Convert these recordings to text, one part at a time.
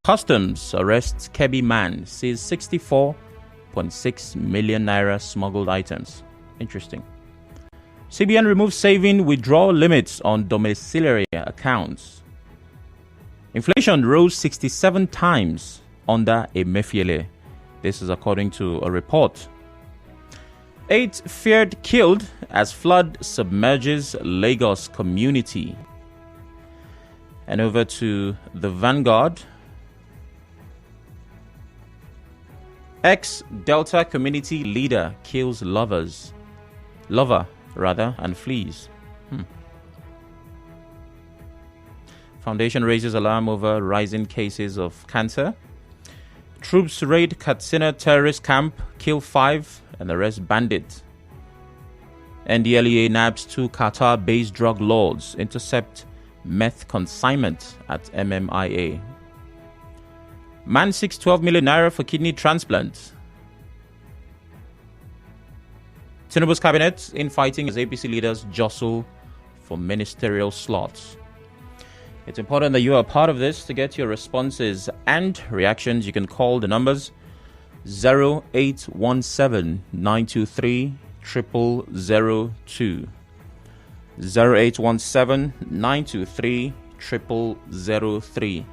Customs arrests Kebbi man, sees 64.6 million naira smuggled items. Interesting. CBN removes saving withdrawal limits on domiciliary accounts. Inflation rose 67 times under Emefiele. This is according to a report. 8 feared killed as flood submerges Lagos community. And over to the Vanguard. Ex-Delta community leader kills lover, and flees. Foundation raises alarm over rising cases of cancer. Troops raid Katsina terrorist camp, kill 5 and arrest bandit. NDLEA nabs 2 Qatar-based drug lords, intercept meth consignment at MMIA. Man seeks 12 million naira for kidney transplant. Tinubu's cabinet infighting as APC leaders jostle for ministerial slots. It's important that you are part of this. To get your responses and reactions, you can call the numbers 0817 923 0002. 0817 923 0003.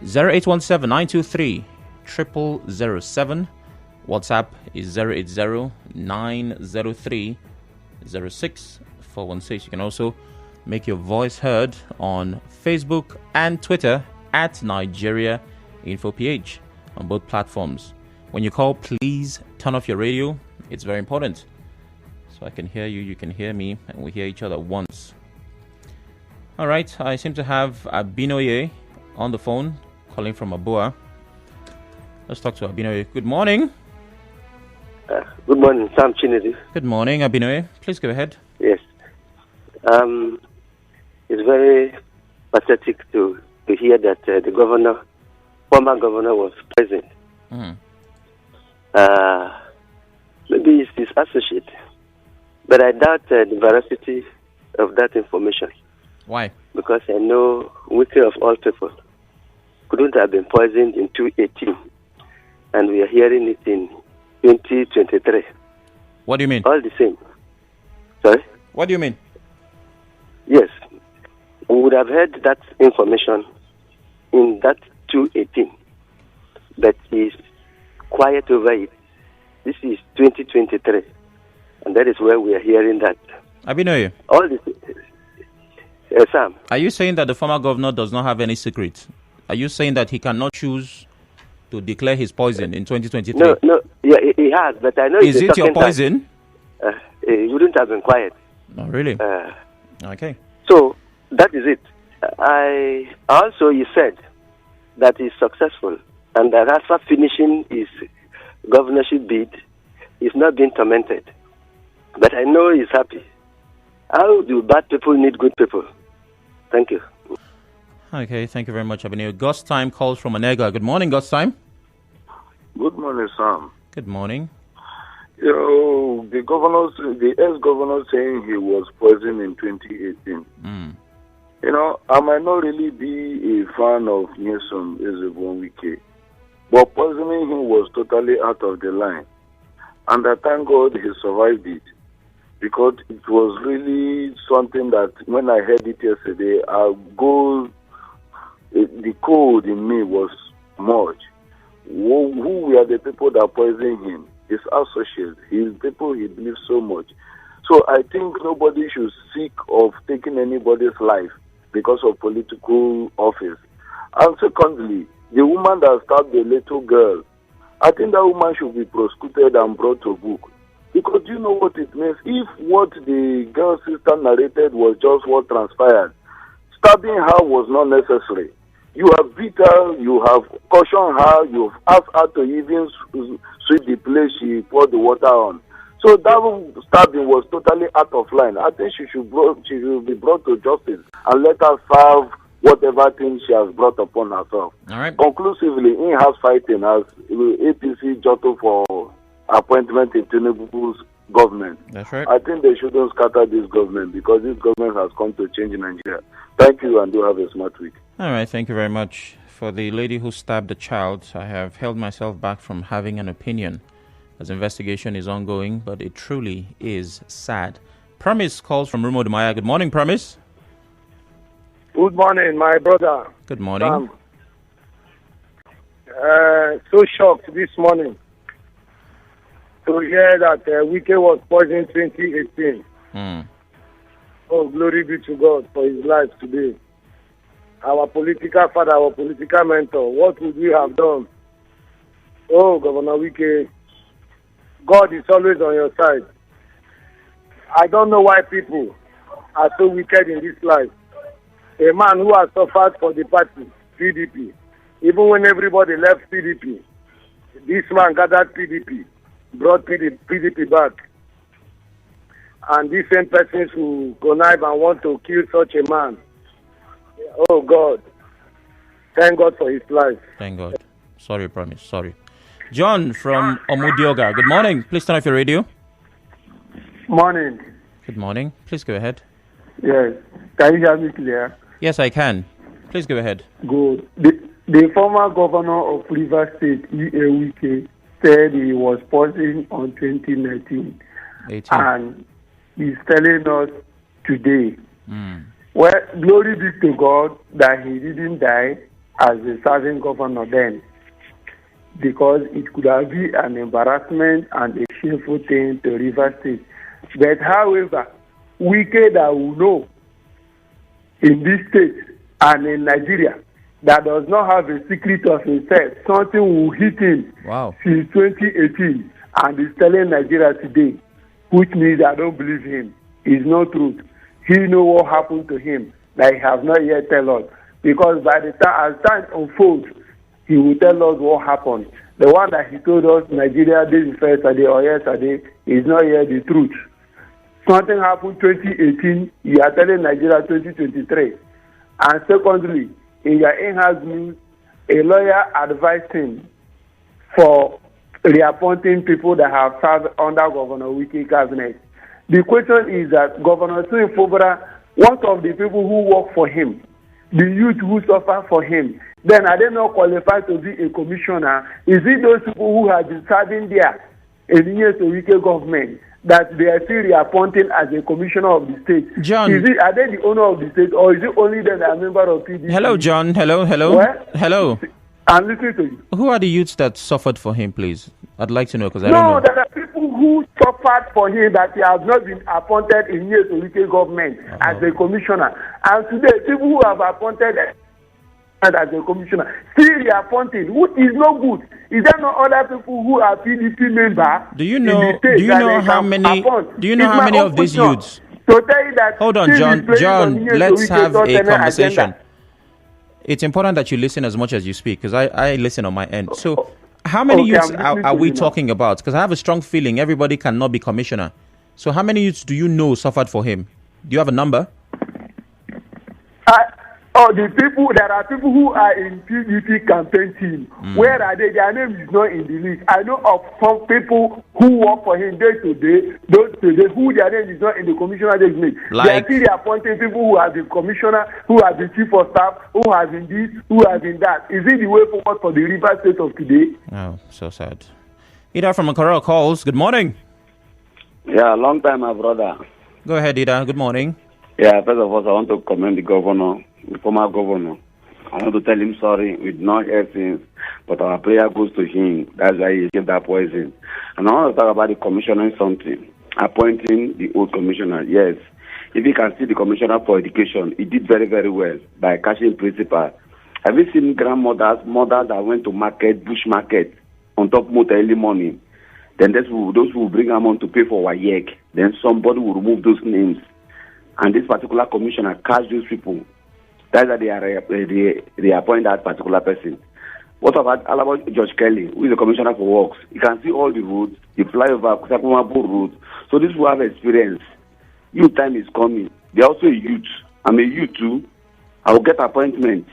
0817 923 0007. WhatsApp is 080 903 06416. You can also make your voice heard on Facebook and Twitter at Nigeria InfoPH on both platforms. When you call, please turn off your radio. It's very important. So I can hear you, you can hear me, and we hear each other once. All right, I seem to have Abinoye on the phone, calling from Abua. Let's talk to Abinoye. Good morning. Good morning, Sam Chinedi. Good morning, Abinoye. Please go ahead. Yes. It's very pathetic to hear that the former governor was present. Maybe it's his associate, but I doubt the veracity of that information. Why? Because I know Wiki of all people couldn't have been poisoned in 2018, and we are hearing it in 2023. What do you mean? All the same. Sorry? What do you mean? Yes. We would have heard that information in that 2018, but he's quiet over it. This is 2023, and that is where we are hearing that. Abinoye. All this. Sam. Are you saying that the former governor does not have any secret? Are you saying that he cannot choose to declare his poison in 2023? No, yeah, he has, but I know. Is it your poison? He wouldn't have been quiet. No, really? Okay. So that is it. I also, he said that he's successful and that after finishing his governorship bid, he's not being tormented. But I know he's happy. How do bad people need good people? Thank you. Okay, thank you very much, Abinoye. Ghost Time calls from Onega. Good morning, Ghost Time. Good morning, Sam. Good morning. The ex-governor saying he was poisoned in 2018. I might not really be a fan of Nyesom Ezebonwike, but poisoning him was totally out of the line. And I thank God he survived it, because it was really something that when I heard it yesterday, the cold in me was much. Who were the people that poisoned him? His associates, his people he believes so much. So I think nobody should seek of taking anybody's life because of political office. And secondly, the woman that stabbed the little girl, I think that woman should be prosecuted and brought to book. Because you know what it means? If what the girl's sister narrated was just what transpired, stabbing her was not necessary. You have beat her, you have cautioned her, you have asked her to even sweep the place she poured the water on. So that stabbing was totally out of line. I think she should be brought to justice and let her serve whatever thing she has brought upon herself. All right. Conclusively, in-house fighting as APC jottled for appointment in Tinubu's government. That's right. I think they shouldn't scatter this government because this government has come to change Nigeria. Thank you and do have a smart week. All right, thank you very much. For the lady who stabbed the child, I have held myself back from having an opinion as investigation is ongoing, but it truly is sad. Promise calls from Rumo Dumaya. Good morning, Promise. Good morning, my brother. Good morning. So shocked this morning to hear that Wike was poisoned 2018. Oh, glory be to God for his life today. Our political father, our political mentor, what would we have done? Oh, Governor Wike, God is always on your side. I don't know why people are so wicked in this life. A man who has suffered for the party, PDP, even when everybody left PDP, this man gathered PDP, brought PDP back. And these same persons who connive and want to kill such a man. Oh God. Thank God for his life. Thank God. Sorry, Promise. Sorry. John from Omudioga. Good morning. Please turn off your radio. Morning. Good morning. Please go ahead. Yes. Can you hear me clear? Yes, I can. Please go ahead. Good. The former governor of Rivers State, E.A. Wike, said he was poisoned on 2019. 18. And he's telling us today. Well, glory be to God that he didn't die as a serving governor then, because it could have been an embarrassment and a shameful thing to Rivers State. But however, Wike that we know in this state and in Nigeria that does not have a secret of himself, something will hit him since 2018 and is telling Nigeria today, which means I don't believe him. It's not truth. He know what happened to him that he has not yet tell us. Because by the time, as time unfolds, he will tell us what happened. The one that he told us Nigeria this yesterday or yesterday is not yet the truth. Something happened 2018, you are telling Nigeria 2023. And secondly, in your in-house news, a lawyer advised him for reappointing people that have served under Governor Wike cabinet. The question is that Governor Suyin Fubara, what of the people who work for him, the youth who suffer for him, then are they not qualified to be a commissioner? Is it those people who have been serving there in the years of Wike government that they are still reappointing as a commissioner of the state? John, are they the owner of the state, or is it only them that are member of PDP? Hello, John. Hello. What? Hello. I'm listening to you. Who are the youths that suffered for him, please? I'd like to know because I don't know. No, there are people who suffered for him that he has not been appointed in years of UK government as a commissioner. And today, people who have appointed as a commissioner still reappointing, which is no good. Is there no other people who are PDP member? Do you know how many of these youths? So tell you that. Hold on, John. Let's have a conversation. Agenda. It's important that you listen as much as you speak, because I listen on my end. So how many youths are we talking about? Because I have a strong feeling everybody cannot be commissioner. So how many youths do you know suffered for him? Do you have a number? There are people who are in PDP campaign team. Where are they? Their name is not in the list. I know of some people who work for him day to day, who their name is not in the commissioner designate. They are still appointing people who have been commissioner, who have been chief of staff, who have been this, who have been that. Is it the way forward for the Rivers State of today? Oh, so sad. Ida from Makara calls. Good morning. Yeah, long time, my brother. Go ahead, Ida. Good morning. Yeah, first of all, I want to commend the governor, the former governor. I want to tell him sorry. We did not hear things, but our prayer goes to him. That's why he gave that poison. And I want to talk about the commissioning something. Appointing the old commissioner, yes. If you can see the commissioner for education, he did very, very well by catching principal. Have you seen mothers that went to market, bush market, on top motor early morning? Then those who bring them on to pay for WAEC. Then somebody will remove those names. And this particular commissioner catch those people. That's why they appoint that particular person. What about George Kelly, who is the commissioner for works? You can see all the roads, the flyover, Kusakumabo road. So this will have experience. Youth time is coming. They're also a youth. I'm a youth too. I will get appointment.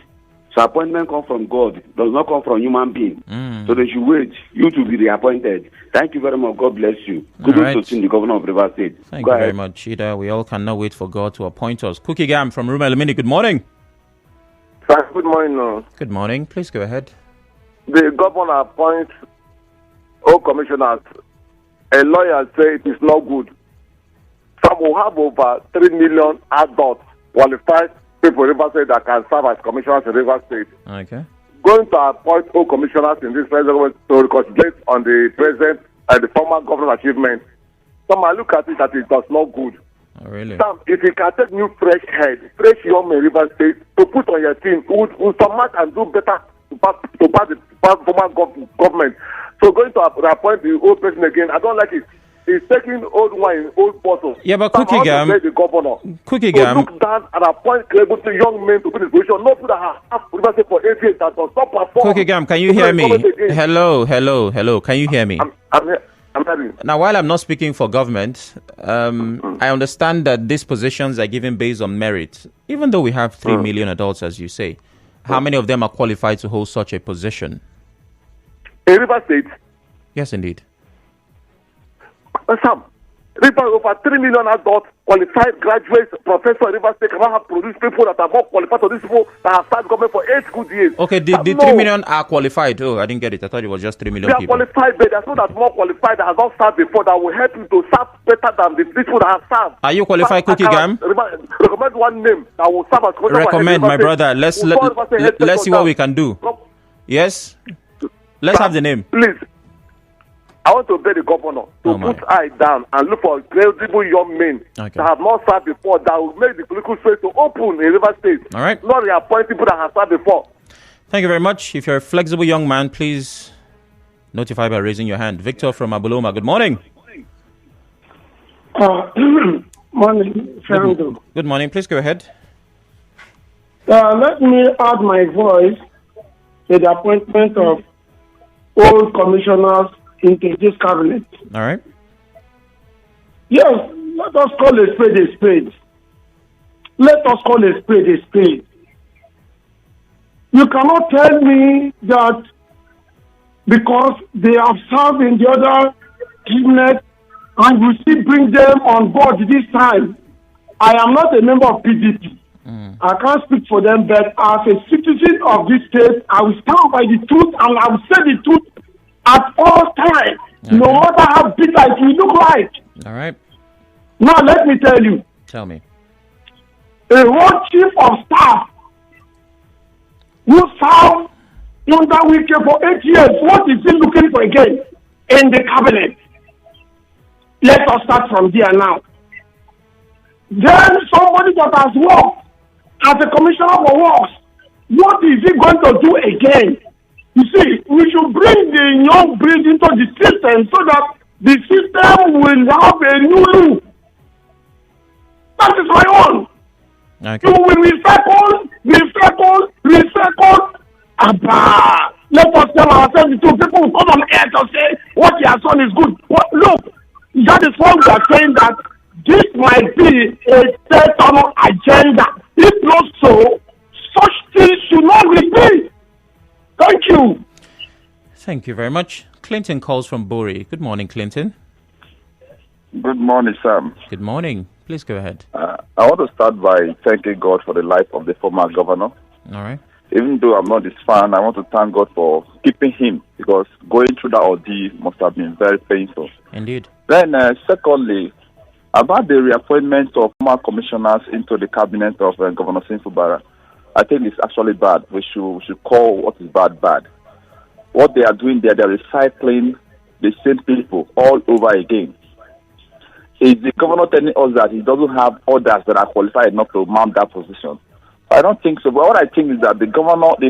So appointment comes from God, does not come from human being. So they should wait. You to be reappointed. Thank you very much. God bless you. Good to see the governor of Rivers State. Thank you very much, Ida. We all cannot wait for God to appoint us. Cookie Gam from Ruma Elimini. Good morning. Sir, good morning. Good morning. Please go ahead. The governor appoints all commissioners. A lawyer say it is not good. Some will have over 3 million adults qualified people in River State that can serve as commissioners in River State. Okay. Going to appoint all commissioners in this present government to concentrate on the present and the former governor's achievement. Some might look at it that it does not good. Oh, really? Sam, if you can take new fresh head, fresh young men River State to put on your team, who somewhat and do better to pass the former government. So going to appoint the old person again, I don't like it. He's taking old wine, old bottle. Yeah, but Cookie Gam, the governor. Cookie Gam, look down and appoint credible young men to put in position. Not that have River State for 8 years that does not perform. Cookie Gam, can you hear me? Hello. Can you hear me? I'm hearing. Now, while I'm not speaking for government, I understand that these positions are given based on merit. Even though we have 3 million adults, as you say, how many of them are qualified to hold such a position? In River State? Yes, indeed. Sam, River over 3 million adults, qualified graduates, professors in River State cannot have produced people that are more qualified to these people that have started government for 8 good years. Okay, the 3 million are qualified. Oh, I didn't get it. I thought it was just 3 million people. They are qualified, but there's no that more qualified that has not served before that will help you to serve better than the people that have served. Are you qualified, Cookie Gam? Recommend one name that will serve as recommend, my brother. Let's see what we can do. Yes? Let's have the name. Please. I want to beg the governor to put eye down and look for credible young men that have not served before that will make the political space to open in River State. All right. Not reappoint people that have served before. Thank you very much. If you're a flexible young man, please notify by raising your hand. Victor from Abuloma, good morning. Morning, Fernando. Good morning. Please go ahead. Let me add my voice to the appointment of all commissioners into this cabinet. All right. Yes, let us call a spade a spade. Let us call a spade a spade. You cannot tell me that because they have served in the other cabinet and you still bring them on board this time. I am not a member of PDP. I can't speak for them, but as a citizen of this state, I will stand by the truth and I will say the truth at all times, no matter how bitter it will look like. All right. Now let me tell you. Tell me. A whole chief of staff who served under Wike for 8 years, what is he looking for again in the cabinet? Let us start from there now. Then somebody that has worked as a commissioner for works, what is he going to do again? You see, we should bring the young breed into the system so that the system will have a new look. That is my own. Okay. You will recycle. Let us tell ourselves the truth. People will come on air to say what he has done is good. Look, that is why we are saying that this might be a state-term agenda. If not so, such things should not repeat. Thank you. Thank you very much. Clinton calls from Bori. Good morning, Clinton. Good morning, Sam. Good morning. Please go ahead. I want to start by thanking God for the life of the former governor. All right. Even though I'm not his fan, I want to thank God for keeping him because going through that ordeal must have been very painful. Indeed. Then, secondly, about the reappointment of former commissioners into the cabinet of Governor Simfubara, I think it's actually bad. We should call what is bad. What they are doing there, they're recycling the same people all over again. Is the governor telling us that he doesn't have others that are qualified enough to mount that position? I don't think so. But what I think is that the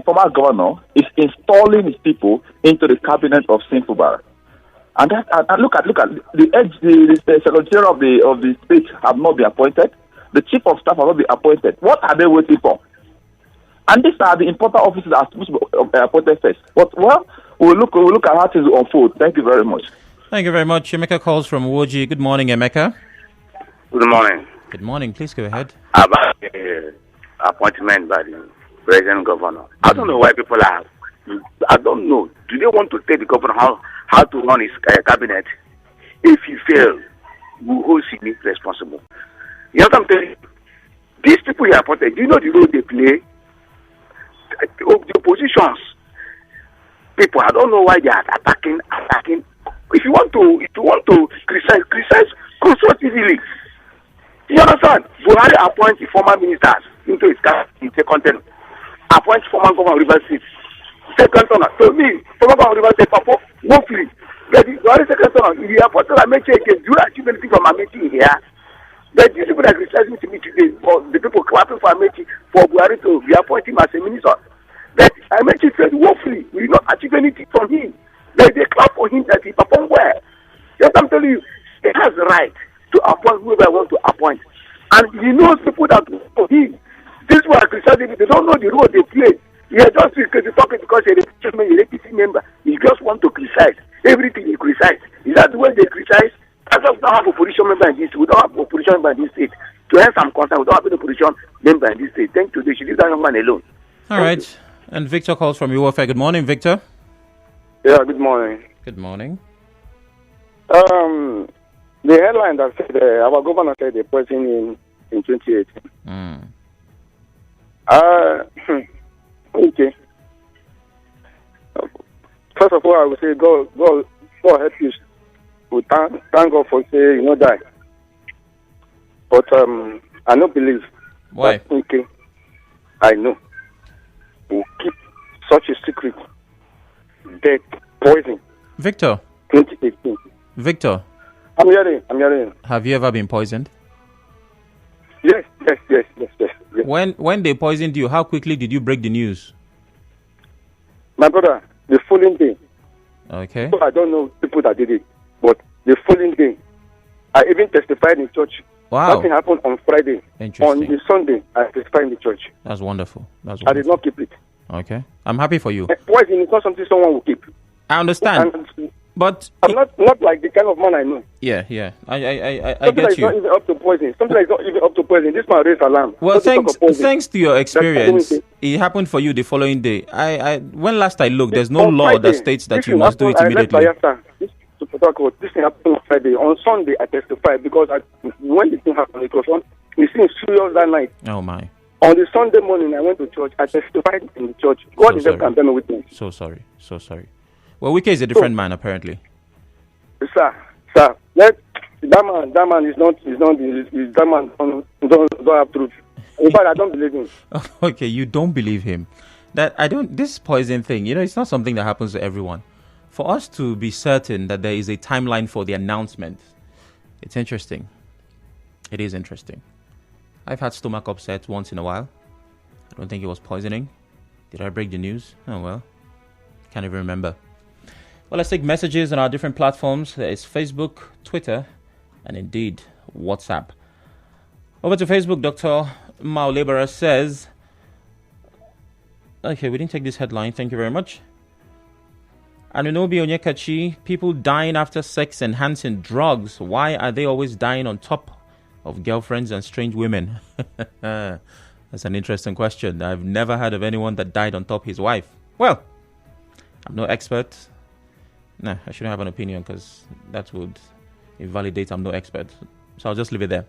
former governor, is installing his people into the cabinet of Simfubara. And look at the secretary of the state have not been appointed. The chief of staff have not been appointed. What are they waiting for? And these are the important offices that are supposed to be appointed first. But we'll look at how things unfold. Thank you very much. Thank you very much. Emeka calls from Woji. Good morning, Emeka. Good morning. Good morning. Please go ahead. About the appointment by the present governor. I don't know why people are. I don't know. Do they want to tell the governor how to run his cabinet? If he fails, we hold him responsible. You know what I'm telling you? These people he appointed, do you know the role they play? the oppositions people, I don't know why they are attacking. If you want to criticize constructively. You understand? Buhari appoint former ministers into his second term. Appoint former governor of Rivers State. Second term. To me, former governor of Rivers State, hopefully, Buhari second term, if you appoint Amechi again, do you achieve anything from Amechi here? But these people that are criticizing to me today, for the people clapping for Amechi, for Buhari to be appointed as a minister, that Amechi said, hopefully, we will not achieve anything from him. That they clap for him that he performed well. Yes, I'm telling you, he has the right to appoint whoever I want to appoint. And he knows people that for him. These who are criticizing, they don't know the role they play. He are just talking because he's a APC member. He just want to criticize. Everything he criticize. Is that the way they criticize? I just don't have a opposition member in this. We don't have a opposition member in this state. To have some concern, we don't have an opposition member in this state. Thank you. They should leave that young man alone. All right. And Victor calls from UFA. Good morning, Victor. Yeah, good morning. Good morning. The headline that said our governor said they're poisoning in 2018. Okay. First of all, I would say God help you. We thank God for saying die. But I don't believe. Why? Okay. I know. We'll keep such a secret. Death, poison. Victor. 2018. Victor. I'm hearing. Have you ever been poisoned? Yes. When they poisoned you, how quickly did you break the news? My brother, the following day. Okay. So I don't know people that did it, but the following day, I even testified in church. Wow. Nothing happened on Friday. Interesting. On the Sunday, I testified in the church. That's wonderful. I did not keep it. Okay. I'm happy for you. Poison is not something someone will keep. I understand. But I'm not like the kind of man I know. Yeah. I Something get that is you. not even up to poison. Something that is not even up to poison. This man raised alarm. Well, Don't talk of thanks to your experience, it happened for you the following day. When last I looked, there's no law that states that you must do it immediately. This thing happened on Friday. On Sunday, I testified because when the thing happened, it was serious that night. Oh my! On the Sunday morning, I went to church. I testified in the church. God is helping me with me. So sorry. Well, Wike is a different man, apparently. Sir, that man is not that man don't have truth. In fact, I don't believe him. Okay, you don't believe him. This poison thing, it's not something that happens to everyone. For us to be certain that there is a timeline for the announcement, it's interesting. It is interesting. I've had stomach upset once in a while. I don't think it was poisoning. Did I break the news? Oh well. Can't even remember. Well, let's take messages on our different platforms. There is Facebook, Twitter, and indeed WhatsApp. Over to Facebook, Dr. Mao Laborer says, okay, we didn't take this headline. Thank you very much. Anunobi Onyekachi, people dying after sex enhancing drugs. Why are they always dying on top of girlfriends and strange women? That's an interesting question. I've never heard of anyone that died on top of his wife. Well, I'm no expert. No, I shouldn't have an opinion because that would invalidate I'm no expert. So I'll just leave it there.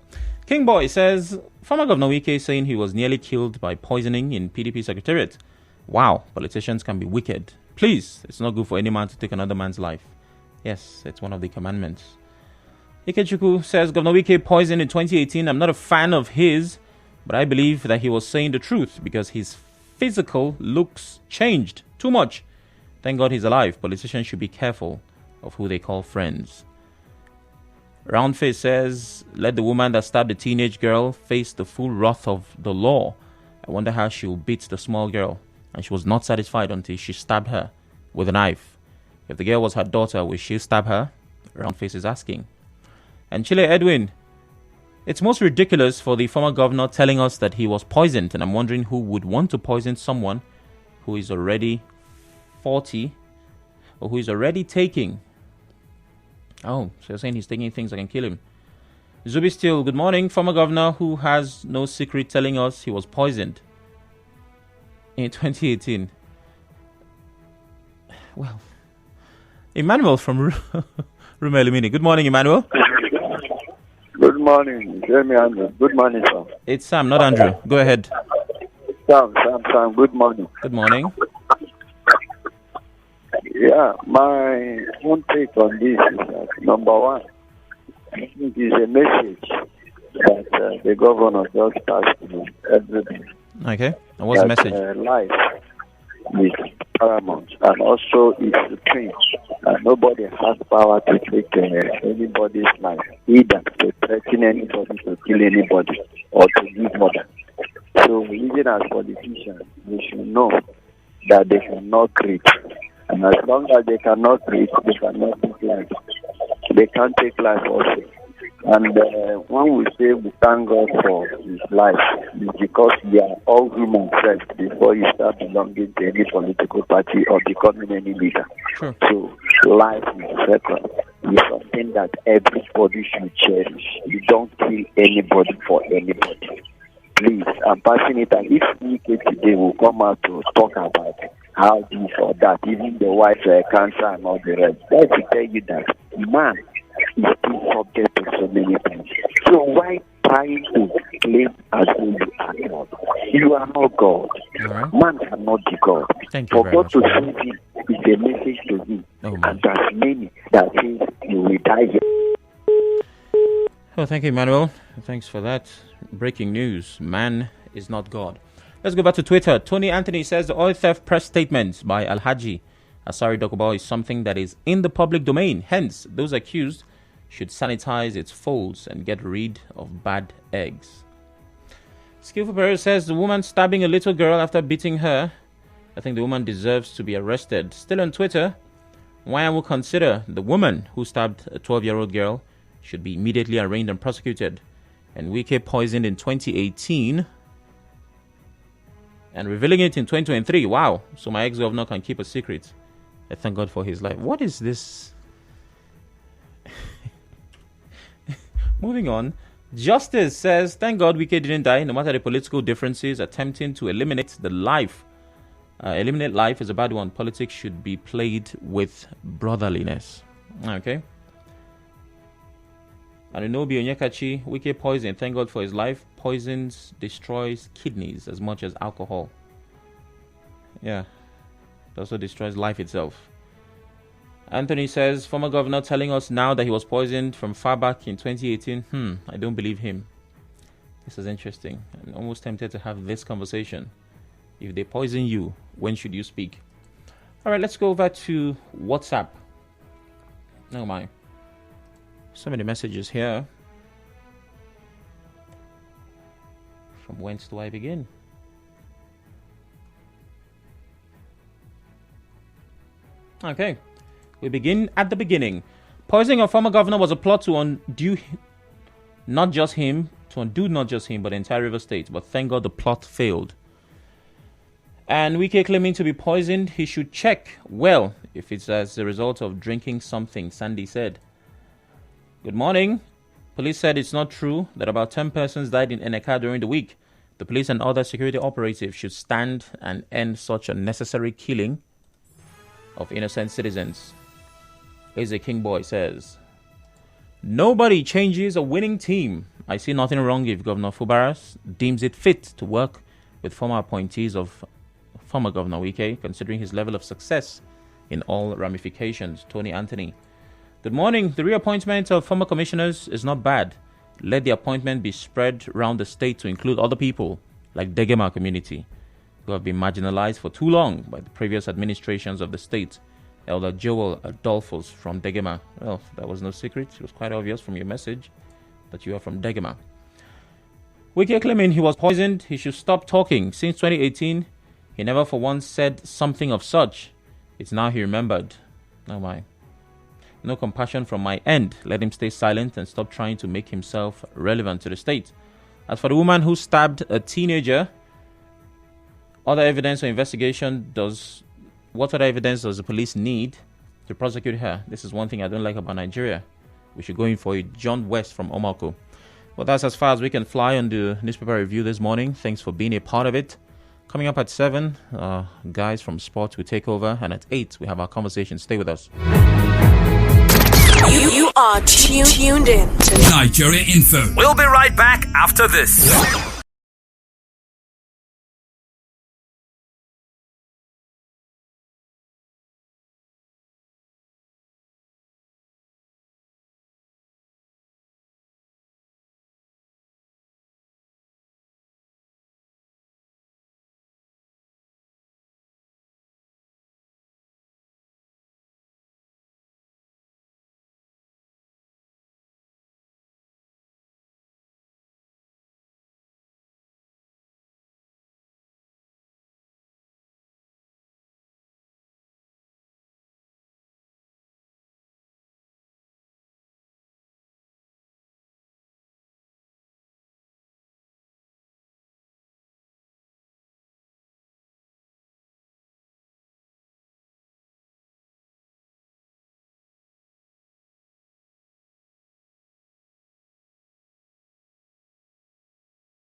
King Boy says, former Governor Wike saying he was nearly killed by poisoning in PDP Secretariat. Wow, politicians can be wicked. Please, it's not good for any man to take another man's life. Yes, it's one of the commandments. Ikechukwu says, Governor Wike poisoned in 2018. I'm not a fan of his, but I believe that he was saying the truth because his physical looks changed too much. Thank God he's alive. Politicians should be careful of who they call friends. Roundface says, let the woman that stabbed the teenage girl face the full wrath of the law. I wonder how she'll beat the small girl. And she was not satisfied until she stabbed her with a knife. If the girl was her daughter, will she stab her? Roundface is asking. And Chile Edwin, it's most ridiculous for the former governor telling us that he was poisoned. And I'm wondering who would want to poison someone who is already 40 or who is already taking. Oh, so you're saying he's taking things that can kill him. Zubi Steele, good morning. Former governor who has no secret telling us he was poisoned in 2018. Well, Emmanuel from Rumelumini. Good morning, Emmanuel. Good morning, Jeremy Andrew. Good morning, sir. It's Sam, not Andrew. Go ahead. Sam, good morning. Good morning. Yeah, my own take on this is that, number one, I think it's a message that the governor just passed to everybody. Okay, and what's the message? Life is paramount and also is supreme. And nobody has power to take anybody's life, either to threaten anybody, to kill anybody, or to give murder. So even as politicians, we should know that they cannot create. And as long as they cannot create, they cannot take life. They can't take life also. And when we say we thank God for his life, it's because we are all human first before you start belonging to any political party or becoming any leader. Sure. So life is second. It's something that everybody should cherish. You don't kill anybody for anybody. Please, I'm passing it. And if we today will come out to talk about how this or that, even the wife cancer and all the rest, I to tell you that man is still subject to so many things. So why trying to claim as though you are God? You are not God. Right. Man cannot be God. Thank you For very God much. to save him is a message to him. And there's many that says you will die here. Oh, thank you, Emmanuel. Thanks for that. Breaking news. Man is not God. Let's go back to Twitter. Tony Anthony says the oil theft press statement by Alhaji Asari Dokubo is something that is in the public domain. Hence, those accused should sanitize its folds and get rid of bad eggs. Skillful Perez says the woman stabbing a little girl after beating her. I think the woman deserves to be arrested. Still on Twitter, why I will consider the woman who stabbed a 12-year-old girl should be immediately arraigned and prosecuted. And Wike poisoned in 2018 and revealing it in 2023. Wow. So my ex-governor can keep a secret. I thank God for his life. What is this? Moving on. Justice says, thank God Wike didn't die, no matter the political differences. Attempting to eliminate life is a bad one. Politics should be played with brotherliness. Okay. Anunobi Onyekachi, Wike poison, thank God for his life. Poisons destroys kidneys as much as alcohol. Yeah. It also destroys life itself. Anthony says, former governor telling us now that he was poisoned from far back in 2018. I don't believe him. This is interesting. I'm almost tempted to have this conversation. If they poison you, when should you speak? All right, let's go over to WhatsApp. Oh my. So many messages here. From whence do I begin? Okay. We begin at the beginning. Poisoning of former governor was a plot to undo not just him, but the entire River State. But thank God the plot failed. And Wike claiming to be poisoned, he should check well if it's as a result of drinking something, Sandy said. Good morning. Police said it's not true that about 10 persons died in Eneka during the week. The police and other security operatives should stand and end such unnecessary killing of innocent citizens. Eze Kingboy says, nobody changes a winning team. I see nothing wrong if Governor Fubaras deems it fit to work with former appointees of former Governor Wike, considering his level of success in all ramifications. Tony Anthony. Good morning. The reappointment of former commissioners is not bad. Let the appointment be spread around the state to include other people like Degema community who have been marginalized for too long by the previous administrations of the state. Elder Joel Adolphus from Degema. Well, that was no secret. It was quite obvious from your message that you are from Degema. Wike claiming he was poisoned. He should stop talking. Since 2018, he never for once said something of such. It's now he remembered. Oh my. No compassion from my end. Let him stay silent and stop trying to make himself relevant to the state. As for the woman who stabbed a teenager, what other evidence or investigation does the police need to prosecute her? This is one thing I don't like about Nigeria. We should go in for it. John West from Omako. Well, that's as far as we can fly on the newspaper review this morning. Thanks for being a part of it. Coming up at 7, guys from sports will take over. And at 8, we have our conversation. Stay with us. You are tuned in to Nigeria Info. We'll be right back after this.